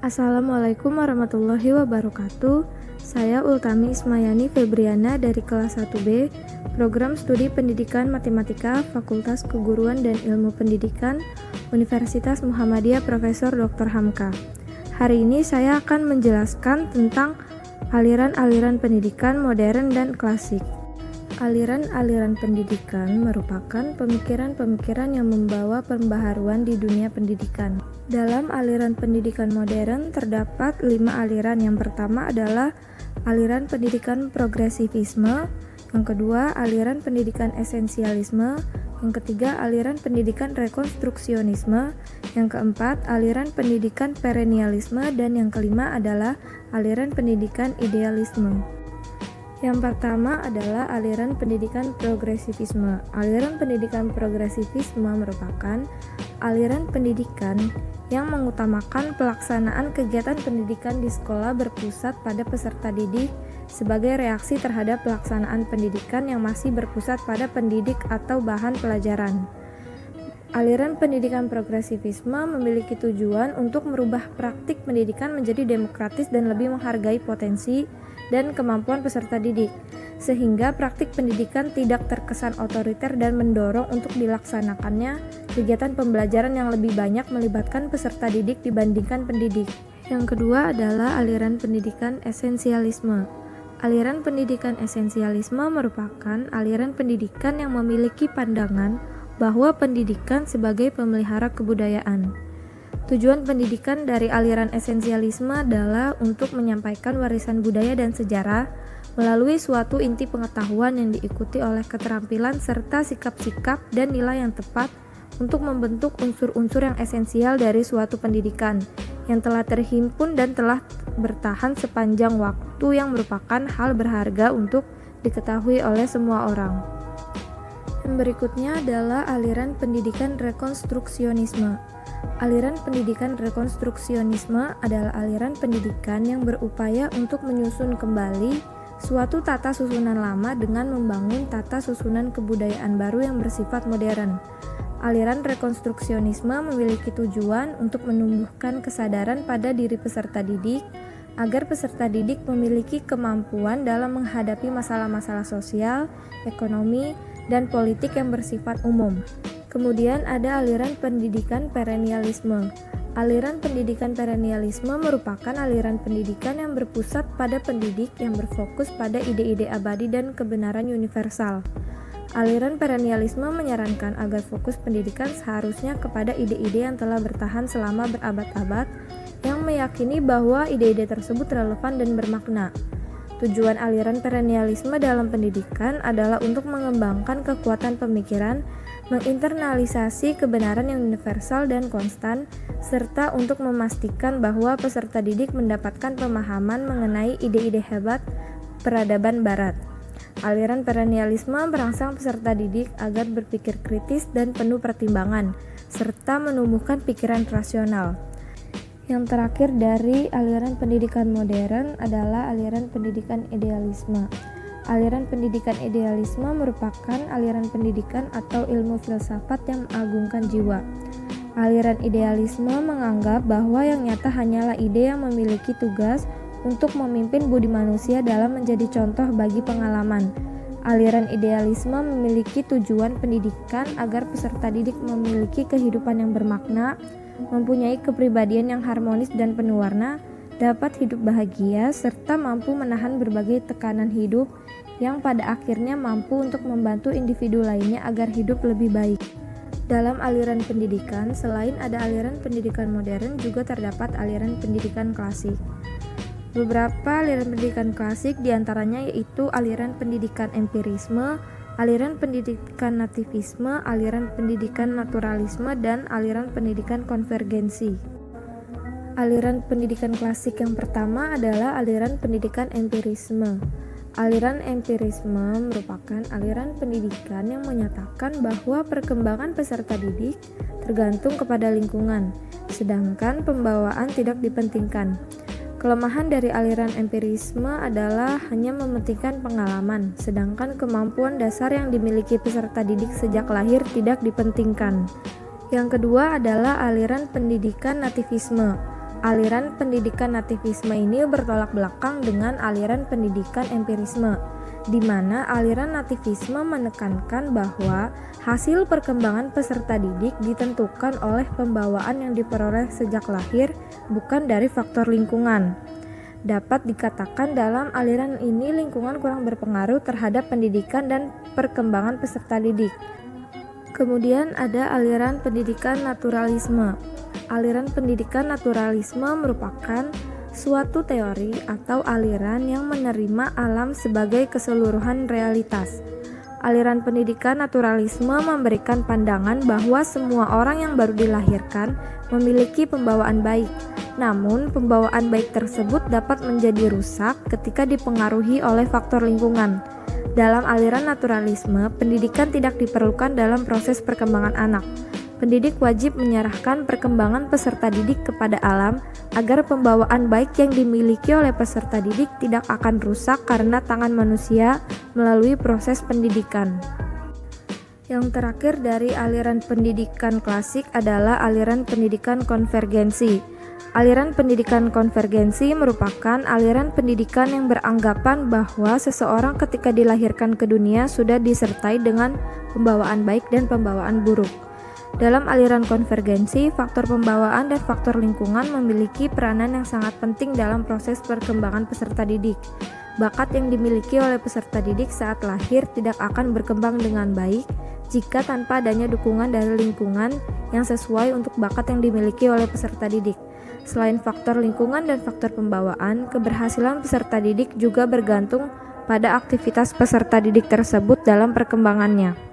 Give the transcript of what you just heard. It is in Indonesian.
Assalamualaikum warahmatullahi wabarakatuh. Saya Ultami Ismayani Febriana dari kelas 1B, Program Studi Pendidikan Matematika, Fakultas Keguruan dan Ilmu Pendidikan, Universitas Muhammadiyah Profesor Dr. Hamka. Hari ini saya akan menjelaskan tentang aliran-aliran pendidikan modern dan klasik. Aliran-aliran pendidikan merupakan pemikiran-pemikiran yang membawa pembaharuan di dunia pendidikan. Dalam aliran pendidikan modern terdapat 5 aliran. Yang pertama adalah aliran pendidikan progresivisme, yang kedua aliran pendidikan esensialisme, yang ketiga aliran pendidikan rekonstruksionisme, yang keempat aliran pendidikan perennialisme, dan yang kelima adalah aliran pendidikan idealisme. Yang pertama adalah aliran pendidikan progresivisme. Aliran pendidikan progresivisme merupakan aliran pendidikan yang mengutamakan pelaksanaan kegiatan pendidikan di sekolah berpusat pada peserta didik sebagai reaksi terhadap pelaksanaan pendidikan yang masih berpusat pada pendidik atau bahan pelajaran. Aliran pendidikan progresivisme memiliki tujuan untuk merubah praktik pendidikan menjadi demokratis dan lebih menghargai potensi dan kemampuan peserta didik, sehingga praktik pendidikan tidak terkesan otoriter dan mendorong untuk dilaksanakannya kegiatan pembelajaran yang lebih banyak melibatkan peserta didik dibandingkan pendidik. Yang kedua adalah aliran pendidikan esensialisme. Aliran pendidikan esensialisme merupakan aliran pendidikan yang memiliki pandangan bahwa pendidikan sebagai pemelihara kebudayaan. Tujuan pendidikan dari aliran esensialisme adalah untuk menyampaikan warisan budaya dan sejarah melalui suatu inti pengetahuan yang diikuti oleh keterampilan serta sikap-sikap dan nilai yang tepat untuk membentuk unsur-unsur yang esensial dari suatu pendidikan yang telah terhimpun dan telah bertahan sepanjang waktu, yang merupakan hal berharga untuk diketahui oleh semua orang. Yang berikutnya adalah aliran pendidikan rekonstruksionisme. Aliran pendidikan rekonstruksionisme adalah aliran pendidikan yang berupaya untuk menyusun kembali suatu tata susunan lama dengan membangun tata susunan kebudayaan baru yang bersifat modern. Aliran rekonstruksionisme memiliki tujuan untuk menumbuhkan kesadaran pada diri peserta didik agar peserta didik memiliki kemampuan dalam menghadapi masalah-masalah sosial, ekonomi, dan politik yang bersifat umum. Kemudian ada aliran pendidikan perennialisme. Aliran pendidikan perennialisme merupakan aliran pendidikan yang berpusat pada pendidik yang berfokus pada ide-ide abadi dan kebenaran universal. Aliran perennialisme menyarankan agar fokus pendidikan seharusnya kepada ide-ide yang telah bertahan selama berabad-abad, yang meyakini bahwa ide-ide tersebut relevan dan bermakna. Tujuan aliran perennialisme dalam pendidikan adalah untuk mengembangkan kekuatan pemikiran, menginternalisasi kebenaran yang universal dan konstan, serta untuk memastikan bahwa peserta didik mendapatkan pemahaman mengenai ide-ide hebat peradaban Barat. Aliran perennialisme merangsang peserta didik agar berpikir kritis dan penuh pertimbangan, serta menumbuhkan pikiran rasional. Yang terakhir dari aliran pendidikan modern adalah aliran pendidikan idealisme. Aliran pendidikan idealisme merupakan aliran pendidikan atau ilmu filsafat yang mengagungkan jiwa. Aliran idealisme menganggap bahwa yang nyata hanyalah ide yang memiliki tugas untuk memimpin budi manusia dalam menjadi contoh bagi pengalaman. Aliran idealisme memiliki tujuan pendidikan agar peserta didik memiliki kehidupan yang bermakna, mempunyai kepribadian yang harmonis dan penuh warna, dapat hidup bahagia, serta mampu menahan berbagai tekanan hidup yang pada akhirnya mampu untuk membantu individu lainnya agar hidup lebih baik. Dalam aliran pendidikan, selain ada aliran pendidikan modern, juga terdapat aliran pendidikan klasik. Beberapa aliran pendidikan klasik diantaranya yaitu aliran pendidikan empirisme, aliran pendidikan nativisme, aliran pendidikan naturalisme, dan aliran pendidikan konvergensi. Aliran pendidikan klasik yang pertama adalah aliran pendidikan empirisme. Aliran empirisme merupakan aliran pendidikan yang menyatakan bahwa perkembangan peserta didik tergantung kepada lingkungan, sedangkan pembawaan tidak dipentingkan. Kelemahan dari aliran empirisme adalah hanya mementingkan pengalaman, sedangkan kemampuan dasar yang dimiliki peserta didik sejak lahir tidak dipentingkan. Yang kedua adalah aliran pendidikan nativisme. Aliran pendidikan nativisme ini bertolak belakang dengan aliran pendidikan empirisme, di mana aliran nativisme menekankan bahwa hasil perkembangan peserta didik ditentukan oleh pembawaan yang diperoleh sejak lahir, bukan dari faktor lingkungan. Dapat dikatakan dalam aliran ini lingkungan kurang berpengaruh terhadap pendidikan dan perkembangan peserta didik. Kemudian ada aliran pendidikan naturalisme. Aliran pendidikan naturalisme merupakan suatu teori atau aliran yang menerima alam sebagai keseluruhan realitas. Aliran pendidikan naturalisme memberikan pandangan bahwa semua orang yang baru dilahirkan memiliki pembawaan baik. Namun, pembawaan baik tersebut dapat menjadi rusak ketika dipengaruhi oleh faktor lingkungan. Dalam aliran naturalisme, pendidikan tidak diperlukan dalam proses perkembangan anak. Pendidik wajib menyerahkan perkembangan peserta didik kepada alam agar pembawaan baik yang dimiliki oleh peserta didik tidak akan rusak karena tangan manusia melalui proses pendidikan. Yang terakhir dari aliran pendidikan klasik adalah aliran pendidikan konvergensi. Aliran pendidikan konvergensi merupakan aliran pendidikan yang beranggapan bahwa seseorang ketika dilahirkan ke dunia sudah disertai dengan pembawaan baik dan pembawaan buruk. Dalam aliran konvergensi, faktor pembawaan dan faktor lingkungan memiliki peranan yang sangat penting dalam proses perkembangan peserta didik. Bakat yang dimiliki oleh peserta didik saat lahir tidak akan berkembang dengan baik jika tanpa adanya dukungan dari lingkungan yang sesuai untuk bakat yang dimiliki oleh peserta didik. Selain faktor lingkungan dan faktor pembawaan, keberhasilan peserta didik juga bergantung pada aktivitas peserta didik tersebut dalam perkembangannya.